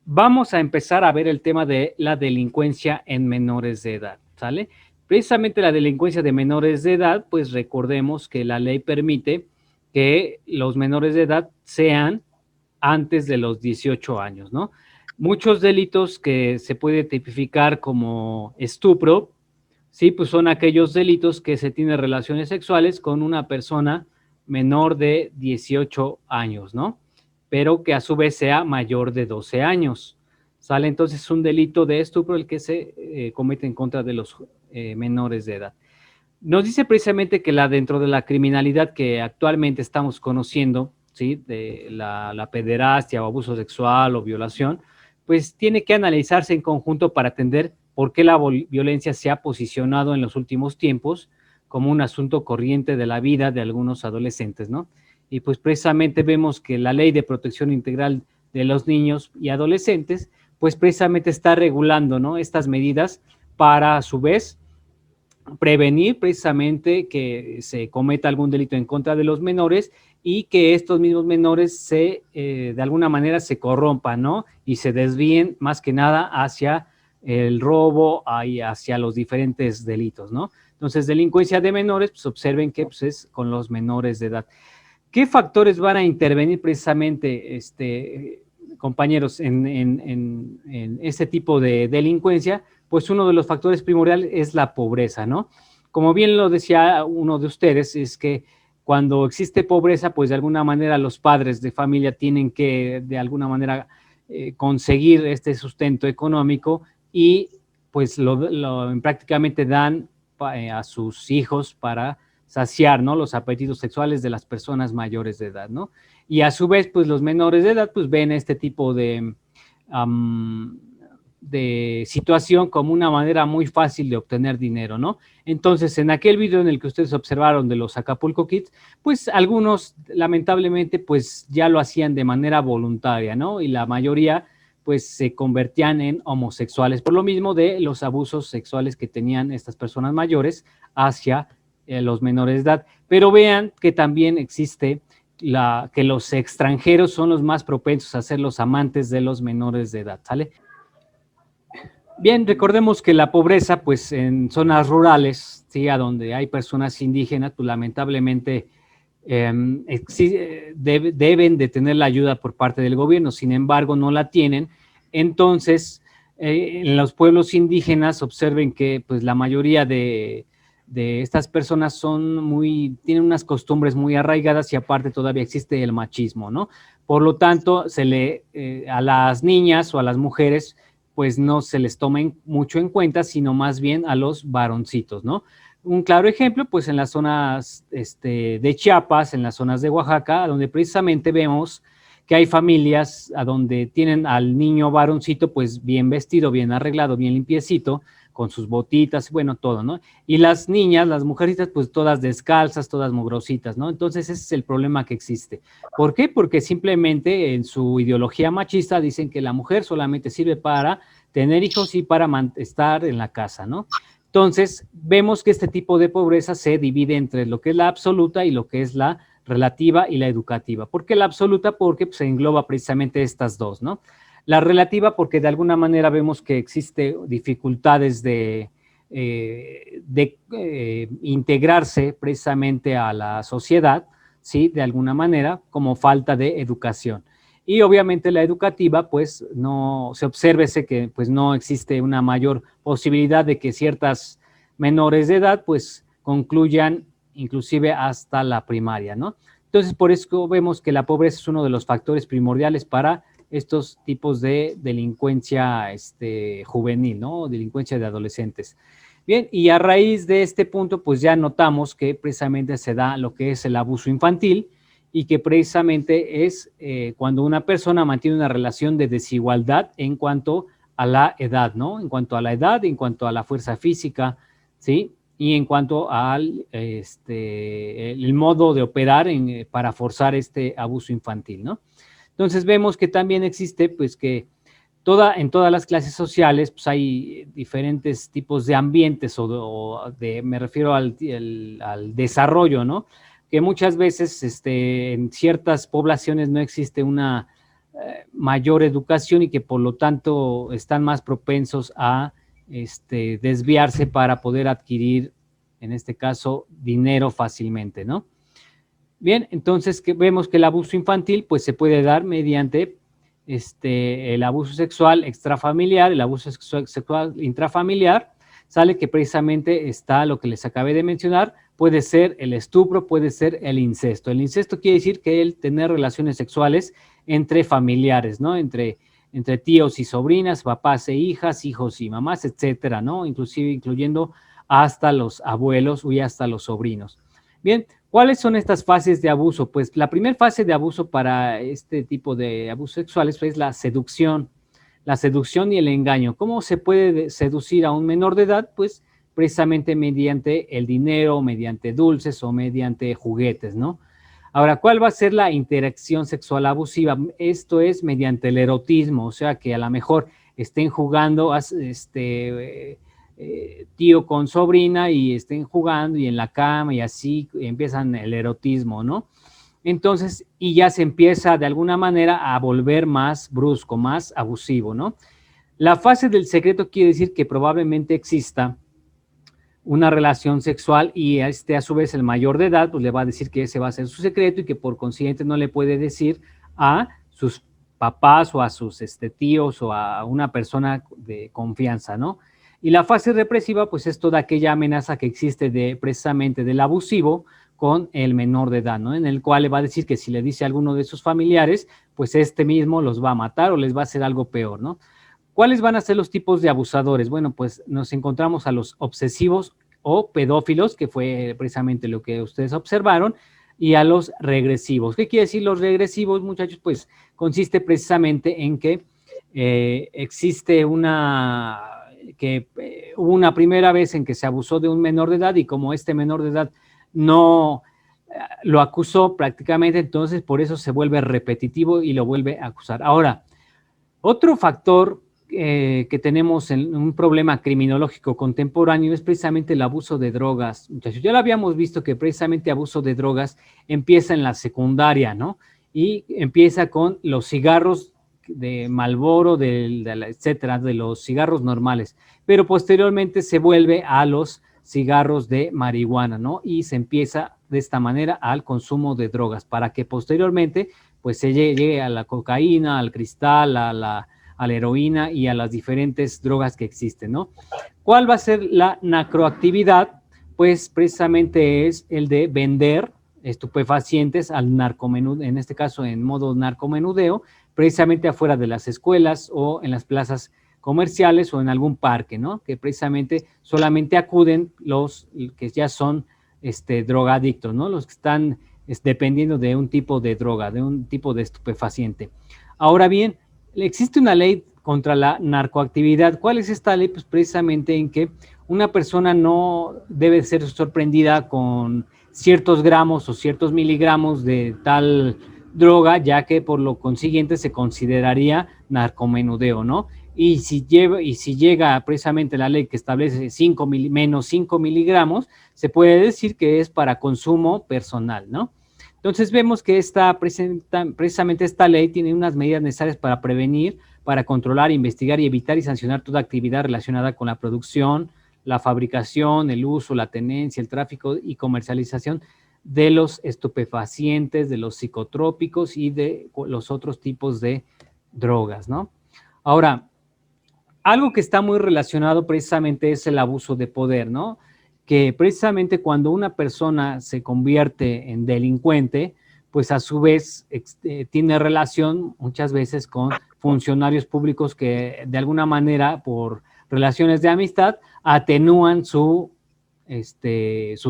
Vamos a empezar a ver el tema de la delincuencia en menores de edad, ¿sale? Precisamente la delincuencia de menores de edad, pues recordemos que la ley permite que los menores de edad sean antes de los 18 años, ¿no? Muchos delitos que se puede tipificar como estupro, sí, pues son aquellos delitos que se tienen relaciones sexuales con una persona menor de 18 años, ¿no? Pero que a su vez sea mayor de 12 años. Sale entonces un delito de estupro el que se comete en contra de los menores de edad. Nos dice precisamente que dentro de la criminalidad que actualmente estamos conociendo, ¿sí? De la pederastia o abuso sexual o violación, pues tiene que analizarse en conjunto para atender por qué la violencia se ha posicionado en los últimos tiempos como un asunto corriente de la vida de algunos adolescentes, ¿no? Y pues precisamente vemos que la Ley de Protección Integral de los Niños y Adolescentes, pues precisamente está regulando, ¿no? Estas medidas para a su vez prevenir precisamente que se cometa algún delito en contra de los menores y que estos mismos menores de alguna manera se corrompan, ¿no? Y se desvíen más que nada hacia el robo y hacia los diferentes delitos, ¿no? Entonces, delincuencia de menores, pues observen que pues, es con los menores de edad. ¿Qué factores van a intervenir precisamente, compañeros, en este tipo de delincuencia? Pues uno de los factores primordiales es la pobreza, ¿no? Como bien lo decía uno de ustedes, es que cuando existe pobreza, pues de alguna manera los padres de familia tienen que de alguna manera conseguir este sustento económico y pues prácticamente dan a sus hijos para saciar, ¿no? Los apetitos sexuales de las personas mayores de edad, ¿no? Y a su vez, pues los menores de edad, pues ven este tipo de situación como una manera muy fácil de obtener dinero, ¿no? Entonces, en aquel video en el que ustedes observaron de los Acapulco Kids, pues algunos, lamentablemente, pues ya lo hacían de manera voluntaria, ¿no? Y la mayoría, pues se convertían en homosexuales, por lo mismo de los abusos sexuales que tenían estas personas mayores hacia los menores de edad. Pero vean que también existe que los extranjeros son los más propensos a ser los amantes de los menores de edad, ¿sale? Bien, recordemos que la pobreza, pues en zonas rurales, sí, a donde hay personas indígenas, pues lamentablemente deben de tener la ayuda por parte del gobierno, sin embargo no la tienen. Entonces, en los pueblos indígenas observen que pues la mayoría de estas personas tienen unas costumbres muy arraigadas y aparte todavía existe el machismo, ¿no? Por lo tanto, a las niñas o a las mujeres pues no se les toma mucho en cuenta, sino más bien a los varoncitos, ¿no? Un claro ejemplo, pues en las zonas de Chiapas, en las zonas de Oaxaca, donde precisamente vemos que hay familias a donde tienen al niño varoncito pues bien vestido, bien arreglado, bien limpiecito, con sus botitas, bueno, todo, ¿no? Y las niñas, las mujercitas, pues todas descalzas, todas mugrositas, ¿no? Entonces ese es el problema que existe. ¿Por qué? Porque simplemente en su ideología machista dicen que la mujer solamente sirve para tener hijos y para estar en la casa, ¿no? Entonces, vemos que este tipo de pobreza se divide entre lo que es la absoluta y lo que es la relativa y la educativa. ¿Por qué la absoluta? Porque pues, se engloba precisamente estas dos, ¿no? La relativa porque de alguna manera vemos que existe dificultades de integrarse precisamente a la sociedad, ¿sí? De alguna manera, como falta de educación. Y obviamente la educativa, pues no se observe que pues no existe una mayor posibilidad de que ciertas menores de edad pues concluyan inclusive hasta la primaria, ¿no? Entonces, por eso vemos que la pobreza es uno de los factores primordiales para estos tipos de delincuencia juvenil, ¿no? Delincuencia de adolescentes. Bien, y a raíz de este punto, pues ya notamos que precisamente se da lo que es el abuso infantil y que precisamente es cuando una persona mantiene una relación de desigualdad en cuanto a la edad, ¿no? En cuanto a la edad, en cuanto a la fuerza física, ¿sí? Y en cuanto al el modo de operar para forzar este abuso infantil, ¿no? Entonces vemos que también existe, pues que en todas las clases sociales pues hay diferentes tipos de ambientes me refiero al desarrollo, ¿no? Que muchas veces en ciertas poblaciones no existe una mayor educación y que por lo tanto están más propensos a desviarse para poder adquirir, en este caso, dinero fácilmente, ¿no? Bien, entonces vemos que el abuso infantil pues se puede dar mediante el abuso sexual extrafamiliar, el abuso sexual intrafamiliar, sale que precisamente está lo que les acabé de mencionar, puede ser el estupro, puede ser el incesto. El incesto quiere decir que el tener relaciones sexuales entre familiares, ¿no? Entre tíos y sobrinas, papás e hijas, hijos y mamás, etcétera, ¿no? Inclusive incluyendo hasta los abuelos y hasta los sobrinos. Bien, ¿cuáles son estas fases de abuso? Pues la primera fase de abuso para este tipo de abusos sexuales es la seducción y el engaño. ¿Cómo se puede seducir a un menor de edad? Pues precisamente mediante el dinero, mediante dulces o mediante juguetes, ¿no? Ahora, ¿cuál va a ser la interacción sexual abusiva? Esto es mediante el erotismo, o sea, que a lo mejor estén jugando, tío con sobrina y estén jugando y en la cama y así empiezan el erotismo, ¿no? Entonces, y ya se empieza de alguna manera a volver más brusco, más abusivo, ¿no? La fase del secreto quiere decir que probablemente exista una relación sexual y a su vez el mayor de edad pues le va a decir que ese va a ser su secreto y que por consiguiente no le puede decir a sus papás o a sus tíos o a una persona de confianza, ¿no? Y la fase represiva pues es toda aquella amenaza que existe precisamente del abusivo con el menor de edad, ¿no? En el cual le va a decir que si le dice a alguno de sus familiares, pues mismo los va a matar o les va a hacer algo peor, ¿no? ¿Cuáles van a ser los tipos de abusadores? Bueno, pues nos encontramos a los obsesivos o pedófilos, que fue precisamente lo que ustedes observaron, y a los regresivos. ¿Qué quiere decir los regresivos, muchachos? Pues consiste precisamente en que existe hubo una primera vez en que se abusó de un menor de edad y como este menor de edad no lo acusó prácticamente, entonces por eso se vuelve repetitivo y lo vuelve a acusar. Ahora, otro factor que tenemos en un problema criminológico contemporáneo es precisamente el abuso de drogas. Muchachos, ya lo habíamos visto que precisamente abuso de drogas empieza en la secundaria, ¿no? Y empieza con los cigarros de Marlboro, etcétera, de los cigarros normales, pero posteriormente se vuelve a los cigarros de marihuana, ¿no? Y se empieza de esta manera al consumo de drogas, para que posteriormente pues se llegue a la cocaína, al cristal, a la heroína y a las diferentes drogas que existen, ¿no? ¿Cuál va a ser la narcoactividad? Pues precisamente es el de vender estupefacientes al narcomenudeo, en este caso en modo narcomenudeo, precisamente afuera de las escuelas o en las plazas comerciales o en algún parque, ¿no? Que precisamente solamente acuden los que ya son drogadictos, ¿no? Los que están dependiendo de un tipo de droga, de un tipo de estupefaciente. Ahora bien, existe una ley contra la narcoactividad. ¿Cuál es esta ley? Pues precisamente en que una persona no debe ser sorprendida con ciertos gramos o ciertos miligramos de tal droga, ya que por lo consiguiente se consideraría narcomenudeo, ¿no? Y si llega precisamente la ley que establece menos 5 miligramos, se puede decir que es para consumo personal, ¿no? Entonces vemos que precisamente esta ley tiene unas medidas necesarias para prevenir, para controlar, investigar y evitar y sancionar toda actividad relacionada con la producción, la fabricación, el uso, la tenencia, el tráfico y comercialización de los estupefacientes, de los psicotrópicos y de los otros tipos de drogas, ¿no? Ahora, algo que está muy relacionado precisamente es el abuso de poder, ¿no? Que precisamente cuando una persona se convierte en delincuente, pues a su vez tiene relación muchas veces con funcionarios públicos que de alguna manera por relaciones de amistad atenúan su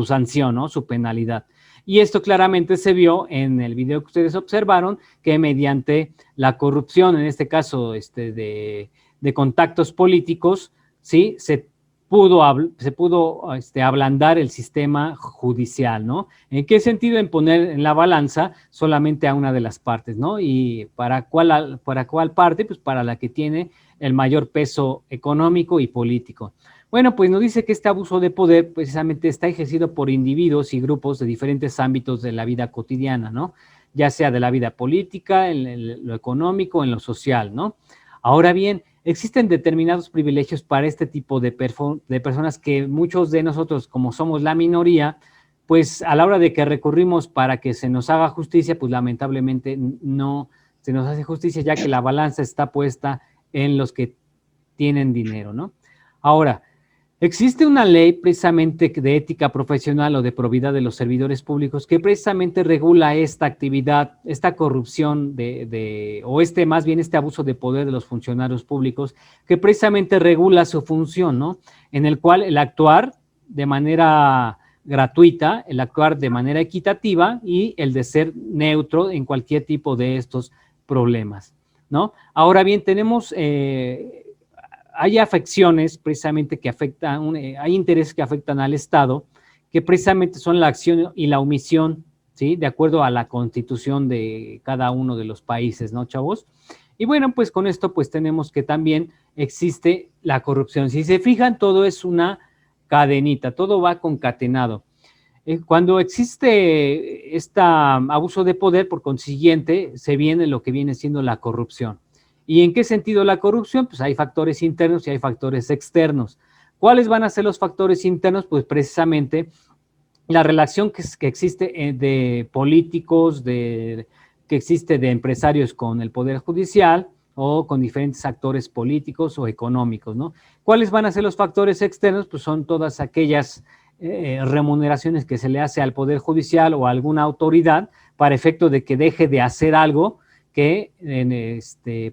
sanción, ¿no? Su penalidad. Y esto claramente se vio en el video que ustedes observaron, que mediante la corrupción, en este caso de contactos políticos, ¿sí? Se pudo ablandar el sistema judicial, ¿no? ¿En qué sentido? En poner en la balanza solamente a una de las partes, ¿no? ¿Y para cuál parte? Pues para la que tiene el mayor peso económico y político. Bueno, pues nos dice que este abuso de poder precisamente está ejercido por individuos y grupos de diferentes ámbitos de la vida cotidiana, ¿no? Ya sea de la vida política, en lo económico, en lo social, ¿no? Ahora bien, existen determinados privilegios para este tipo de personas que muchos de nosotros, como somos la minoría, pues a la hora de que recurrimos para que se nos haga justicia, pues lamentablemente no se nos hace justicia, ya que la balanza está puesta en los que tienen dinero, ¿no? Ahora, existe una ley precisamente de ética profesional o de probidad de los servidores públicos que precisamente regula esta actividad, esta corrupción o más bien este abuso de poder de los funcionarios públicos, que precisamente regula su función, ¿no? En el cual el actuar de manera gratuita, el actuar de manera equitativa y el de ser neutro en cualquier tipo de estos problemas, ¿no? Ahora bien, tenemos hay afecciones precisamente que afectan, hay intereses que afectan al Estado, que precisamente son la acción y la omisión, ¿sí? De acuerdo a la constitución de cada uno de los países, ¿no, chavos? Y bueno, pues con esto pues tenemos que también existe la corrupción. Si se fijan, todo es una cadenita, todo va concatenado. Cuando existe este abuso de poder, por consiguiente, se viene lo que viene siendo la corrupción. ¿Y en qué sentido la corrupción? Pues hay factores internos y hay factores externos. ¿Cuáles van a ser los factores internos? Pues precisamente la relación que existe de políticos, que existe de empresarios con el Poder Judicial o con diferentes actores políticos o económicos, ¿no? ¿Cuáles van a ser los factores externos? Pues son todas aquellas remuneraciones que se le hace al Poder Judicial o a alguna autoridad para efecto de que deje de hacer algo que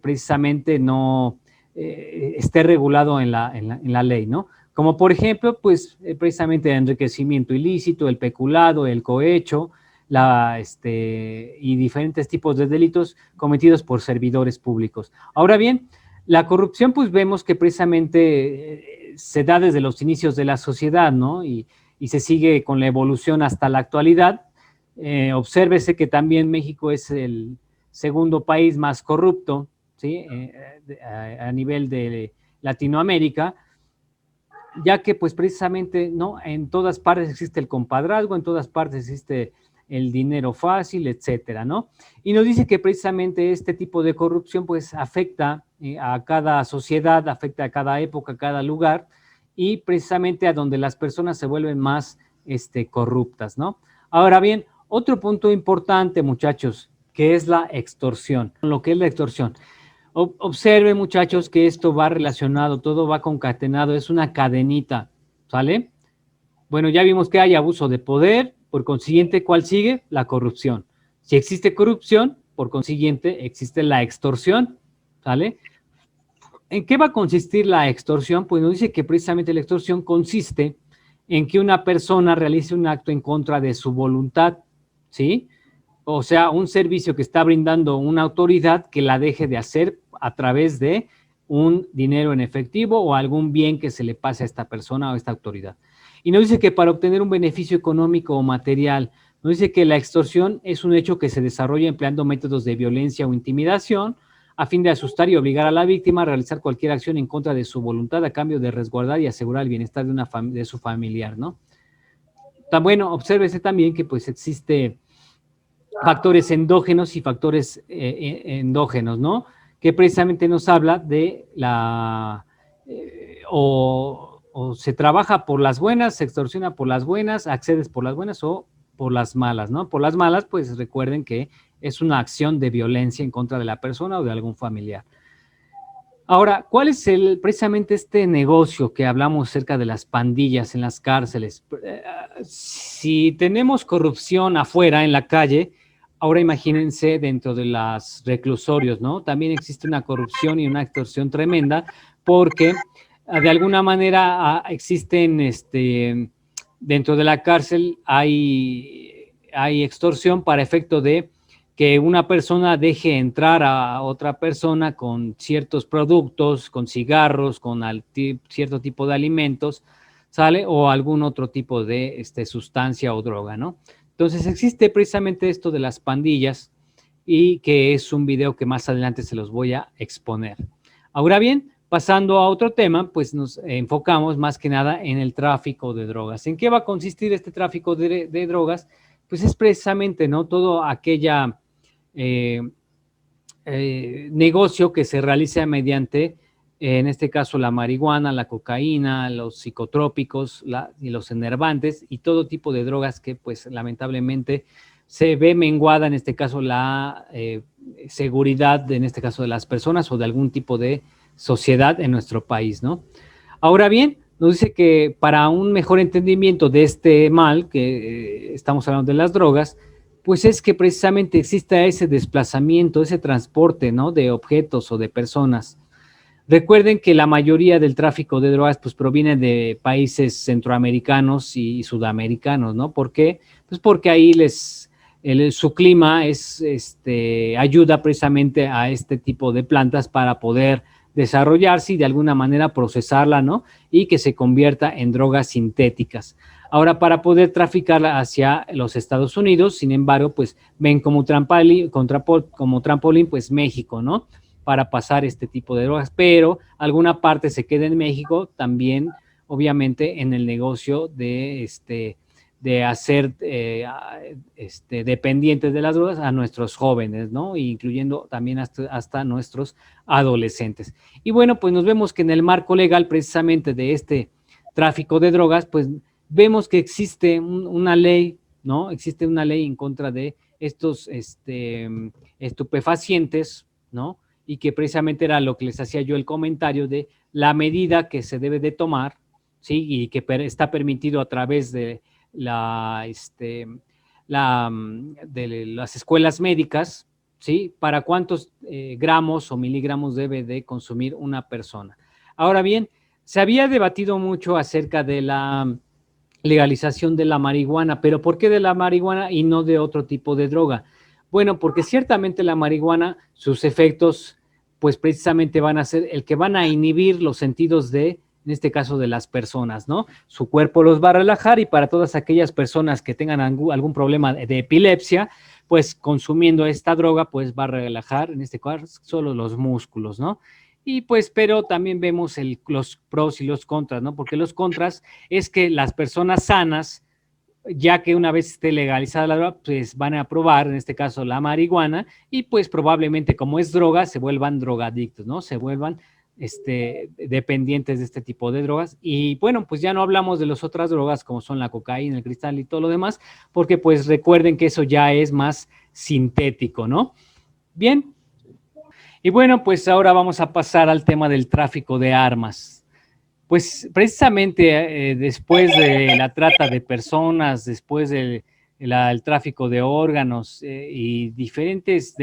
precisamente no esté regulado en la ley, ¿no? Como por ejemplo, pues precisamente el enriquecimiento ilícito, el peculado, el cohecho, y diferentes tipos de delitos cometidos por servidores públicos. Ahora bien, la corrupción, pues vemos que precisamente se da desde los inicios de la sociedad, ¿no? Y se sigue con la evolución hasta la actualidad. Obsérvese que también México es el segundo país más corrupto, ¿sí? A nivel de Latinoamérica, ya que pues precisamente, ¿no? En todas partes existe el compadrazgo, en todas partes existe el dinero fácil, etcétera, ¿no? Y nos dice que precisamente este tipo de corrupción pues afecta a cada sociedad, afecta a cada época, a cada lugar, y precisamente a donde las personas se vuelven más corruptas, ¿no? Ahora bien, otro punto importante, muchachos, que es la extorsión. Lo que es la extorsión. Observe, muchachos, que esto va relacionado, todo va concatenado, es una cadenita, ¿sale? Bueno, ya vimos que hay abuso de poder, por consiguiente, ¿cuál sigue? La corrupción. Si existe corrupción, por consiguiente, existe la extorsión, ¿sale? ¿En qué va a consistir la extorsión? Pues nos dice que precisamente la extorsión consiste en que una persona realice un acto en contra de su voluntad, ¿sí? O sea, un servicio que está brindando una autoridad que la deje de hacer a través de un dinero en efectivo o algún bien que se le pase a esta persona o a esta autoridad. Y nos dice que para obtener un beneficio económico o material, nos dice que la extorsión es un hecho que se desarrolla empleando métodos de violencia o intimidación a fin de asustar y obligar a la víctima a realizar cualquier acción en contra de su voluntad a cambio de resguardar y asegurar el bienestar de su familiar, ¿no? Tan bueno, obsérvese también que pues existe factores endógenos y factores endógenos, ¿no? Que precisamente nos habla de o se trabaja por las buenas, se extorsiona por las buenas, accedes por las buenas o por las malas, ¿no? Por las malas, pues recuerden que es una acción de violencia en contra de la persona o de algún familiar. Ahora, ¿cuál es precisamente este negocio que hablamos acerca de las pandillas en las cárceles? Si tenemos corrupción afuera, en la calle, ahora imagínense dentro de los reclusorios, ¿no? También existe una corrupción y una extorsión tremenda porque de alguna manera existen, dentro de la cárcel hay extorsión para efecto de que una persona deje entrar a otra persona con ciertos productos, con cigarros, con cierto tipo de alimentos, ¿sale? O algún otro tipo de sustancia o droga, ¿no? Entonces existe precisamente esto de las pandillas y que es un video que más adelante se los voy a exponer. Ahora bien, Pasando a otro tema, pues nos enfocamos más que nada en el tráfico de drogas. ¿En qué va a consistir este tráfico de drogas? Pues es precisamente, ¿no? Todo aquella eh, negocio que se realiza mediante, en este caso, la marihuana, la cocaína, los psicotrópicos y los enervantes y todo tipo de drogas que, pues, lamentablemente se ve menguada, en este caso, la seguridad, en este caso, de las personas o de algún tipo de sociedad en nuestro país, ¿no? Ahora bien, nos dice que para un mejor entendimiento de este mal, que estamos hablando de las drogas, pues es que precisamente exista ese desplazamiento, ese transporte, ¿no? De objetos o de personas. Recuerden que la mayoría del tráfico de drogas pues proviene de países centroamericanos y sudamericanos, ¿no? ¿Por qué? Pues porque ahí su clima ayuda precisamente a este tipo de plantas para poder desarrollarse y de alguna manera procesarla, ¿no? Y que se convierta en drogas sintéticas. Ahora, para poder traficarla hacia los Estados Unidos, sin embargo, pues ven como trampolín, pues México, ¿no? Para pasar este tipo de drogas, pero alguna parte se queda en México también, obviamente, en el negocio de hacer dependientes de las drogas a nuestros jóvenes, ¿no? Incluyendo también hasta nuestros adolescentes. Y bueno, pues nos vemos que en el marco legal precisamente de este tráfico de drogas, pues vemos que existe una ley, ¿no? Existe una ley en contra de estos estupefacientes, ¿no? Y que precisamente era lo que les hacía yo el comentario de la medida que se debe de tomar, ¿sí? Y que está permitido a través de de las escuelas médicas, ¿sí? Para cuántos gramos o miligramos debe de consumir una persona. Ahora bien, se había debatido mucho acerca de la legalización de la marihuana, pero ¿por qué de la marihuana y no de otro tipo de droga? Bueno, porque ciertamente la marihuana, sus efectos, pues precisamente van a ser el que van a inhibir los sentidos en este caso, de las personas, ¿no? Su cuerpo los va a relajar y para todas aquellas personas que tengan algún problema de epilepsia, pues consumiendo esta droga, pues va a relajar, en este caso, solo los músculos, ¿no? Y pues, pero también vemos los pros y los contras, ¿no? Porque los contras es que las personas sanas, ya que una vez esté legalizada la droga, pues van a probar, en este caso, la marihuana, y pues probablemente como es droga, se vuelvan drogadictos, ¿no? Se vuelvan dependientes de este tipo de drogas. Y bueno, pues ya no hablamos de las otras drogas como son la cocaína, el cristal y todo lo demás, porque pues recuerden que eso ya es más sintético, ¿no? Bien. Y bueno, pues ahora vamos a pasar al tema del tráfico de armas. Pues precisamente después de la trata de personas, después del el tráfico de órganos y diferentes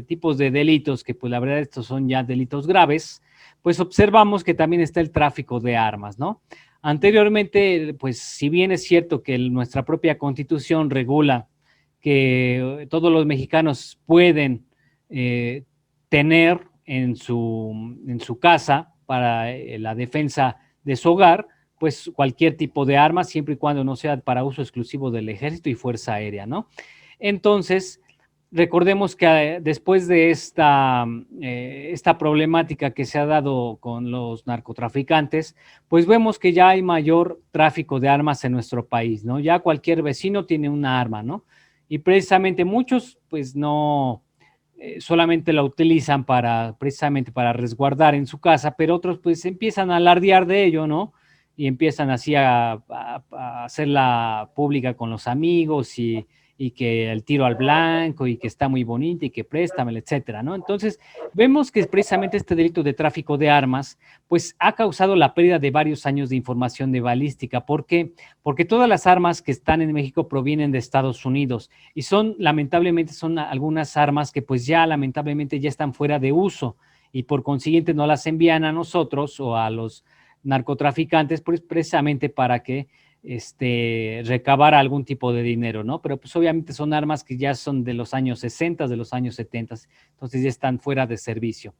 tipos de delitos, que pues la verdad estos son ya delitos graves, pues observamos que también está el tráfico de armas, ¿no? Anteriormente, pues si bien es cierto que nuestra propia constitución regula que todos los mexicanos pueden tener en su casa para la defensa de su hogar, pues cualquier tipo de arma, siempre y cuando no sea para uso exclusivo del ejército y fuerza aérea, ¿no? Entonces, recordemos que después de esta problemática que se ha dado con los narcotraficantes, pues vemos que ya hay mayor tráfico de armas en nuestro país, ¿no? Ya cualquier vecino tiene una arma, ¿no? Y precisamente muchos, pues no, solamente la utilizan precisamente para resguardar en su casa, pero otros pues empiezan a alardear de ello, ¿no? Y empiezan así a hacerla pública con los amigos y que el tiro al blanco y que está muy bonito y que préstamelo, etcétera, ¿no? Entonces, vemos que precisamente este delito de tráfico de armas, pues ha causado la pérdida de varios años de información de balística. ¿Por qué? Porque todas las armas que están en México provienen de Estados Unidos y lamentablemente, son algunas armas que pues ya lamentablemente ya están fuera de uso y por consiguiente no las envían a nosotros o a los narcotraficantes, pues precisamente para que recabar algún tipo de dinero, ¿no? Pero pues obviamente son armas que ya son de los años 60, de los años 70, entonces ya están fuera de servicio.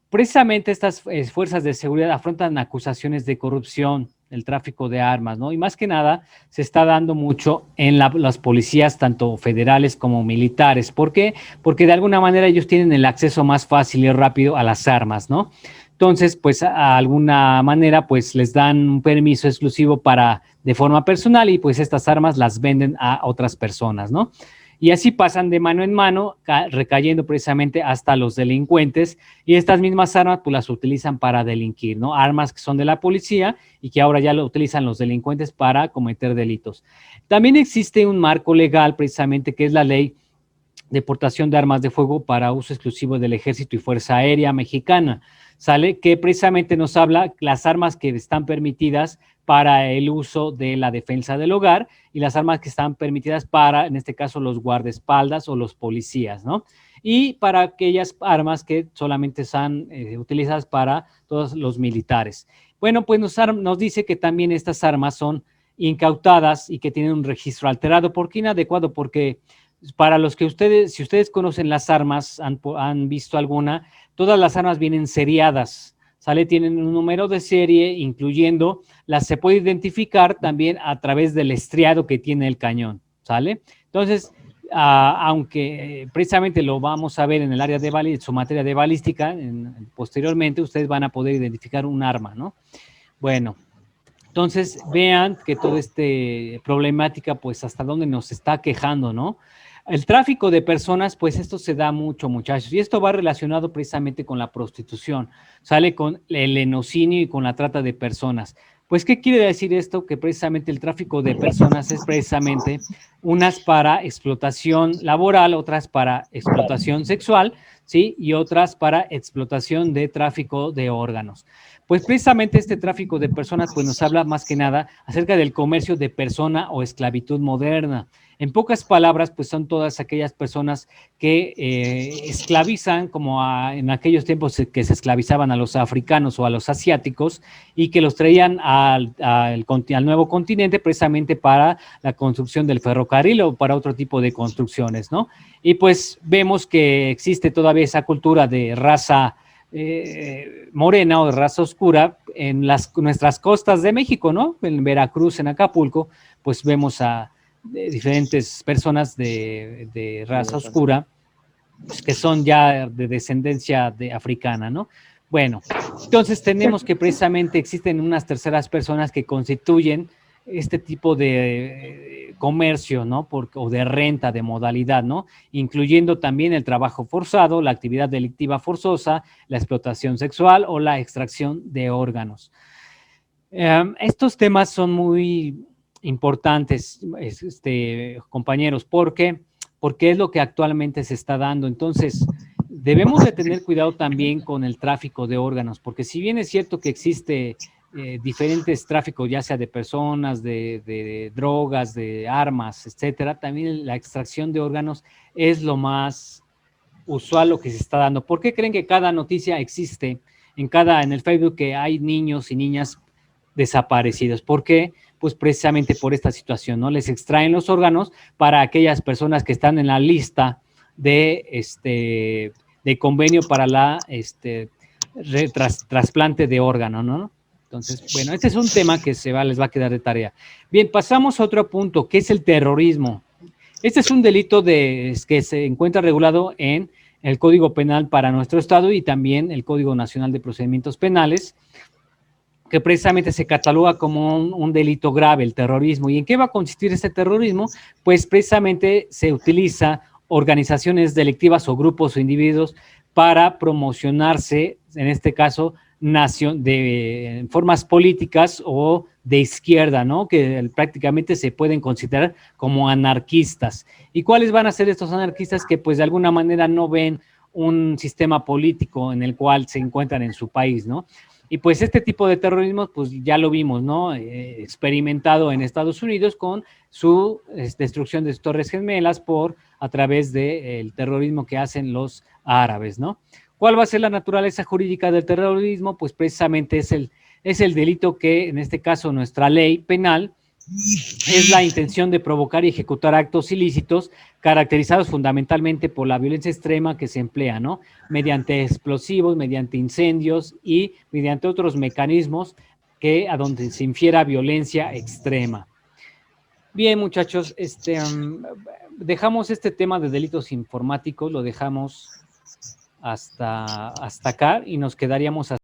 Precisamente estas fuerzas de seguridad afrontan acusaciones de corrupción, el tráfico de armas, ¿no? Y más que nada se está dando mucho en las policías, tanto federales como militares. ¿Por qué? Porque de alguna manera ellos tienen el acceso más fácil y rápido a las armas, ¿no? Entonces, pues a alguna manera, pues les dan un permiso exclusivo de forma personal y pues estas armas las venden a otras personas, ¿no? Y así pasan de mano en mano, recayendo precisamente hasta los delincuentes y estas mismas armas pues las utilizan para delinquir, ¿no? Armas que son de la policía y que ahora ya lo utilizan los delincuentes para cometer delitos. También existe un marco legal precisamente que es la ley de portación de armas de fuego para uso exclusivo del Ejército y Fuerza Aérea Mexicana, ¿sale? Que precisamente nos habla las armas que están permitidas para el uso de la defensa del hogar y las armas que están permitidas para, en este caso, los guardaespaldas o los policías, ¿no? Y para aquellas armas que solamente son utilizadas para todos los militares. Bueno, pues nos dice que también estas armas son incautadas y que tienen un registro alterado. ¿Por qué inadecuado? Porque para los que ustedes, si ustedes conocen las armas, han visto alguna, todas las armas vienen seriadas, ¿sale? Tienen un número de serie, incluyendo, se puede identificar también a través del estriado que tiene el cañón, ¿sale? Entonces, aunque precisamente lo vamos a ver en el área de su materia de balística, posteriormente ustedes van a poder identificar un arma, ¿no? Bueno, entonces vean que toda esta problemática, pues hasta dónde nos está quejando, ¿no? El tráfico de personas, pues esto se da mucho, muchachos, y esto va relacionado precisamente con la prostitución, sale con el lenocinio y con la trata de personas. Pues, ¿qué quiere decir esto? Que precisamente el tráfico de personas es precisamente unas para explotación laboral, otras para explotación sexual, ¿sí? Y otras para explotación de tráfico de órganos. Pues precisamente este tráfico de personas pues nos habla más que nada acerca del comercio de persona o esclavitud moderna. En pocas palabras, pues son todas aquellas personas que esclavizan, como en aquellos tiempos que se esclavizaban a los africanos o a los asiáticos y que los traían al nuevo continente precisamente para la construcción del ferrocarril o para otro tipo de construcciones, ¿no? Y pues vemos que existe todavía esa cultura de raza morena o de raza oscura en nuestras costas de México, ¿no? En Veracruz, en Acapulco, pues vemos a diferentes personas de raza oscura, pues, que son ya de descendencia africana, ¿no? Bueno, entonces tenemos que precisamente existen unas terceras personas que constituyen este tipo de comercio, ¿no? O de renta, de modalidad, ¿no? Incluyendo también el trabajo forzado, la actividad delictiva forzosa, la explotación sexual o la extracción de órganos. Estos temas son muy importantes, compañeros, porque es lo que actualmente se está dando. Entonces, debemos de tener cuidado también con el tráfico de órganos, porque si bien es cierto que existe diferentes tráficos, ya sea de personas, de drogas, de armas, etcétera, también la extracción de órganos es lo más usual lo que se está dando. ¿Por qué creen que cada noticia existe en el Facebook que hay niños y niñas desaparecidos? ¿Por qué? Pues precisamente por esta situación, ¿no? Les extraen los órganos para aquellas personas que están en la lista de convenio para la trasplante de órgano, ¿no? Entonces, bueno, este es un tema que les va a quedar de tarea. Bien, pasamos a otro punto, que es el terrorismo. Este es un delito que se encuentra regulado en el Código Penal para nuestro estado y también el Código Nacional de Procedimientos Penales, que precisamente se cataloga como un delito grave, el terrorismo. ¿Y en qué va a consistir este terrorismo? Pues precisamente se utiliza organizaciones delictivas o grupos o individuos para promocionarse, en este caso, de formas políticas o de izquierda, ¿no? Que prácticamente se pueden considerar como anarquistas. ¿Y cuáles van a ser estos anarquistas que pues de alguna manera no ven un sistema político en el cual se encuentran en su país, ¿no? Y pues este tipo de terrorismo, pues ya lo vimos, ¿no? Experimentado en Estados Unidos con su destrucción de Torres Gemelas a través del terrorismo que hacen los árabes, ¿no? ¿Cuál va a ser la naturaleza jurídica del terrorismo? Pues precisamente es el delito que, en este caso, nuestra ley penal es la intención de provocar y ejecutar actos ilícitos caracterizados fundamentalmente por la violencia extrema que se emplea, ¿no? Mediante explosivos, mediante incendios y mediante otros mecanismos a donde se infiera violencia extrema. Bien, muchachos, dejamos este tema de delitos informáticos, lo dejamos hasta acá y nos quedaríamos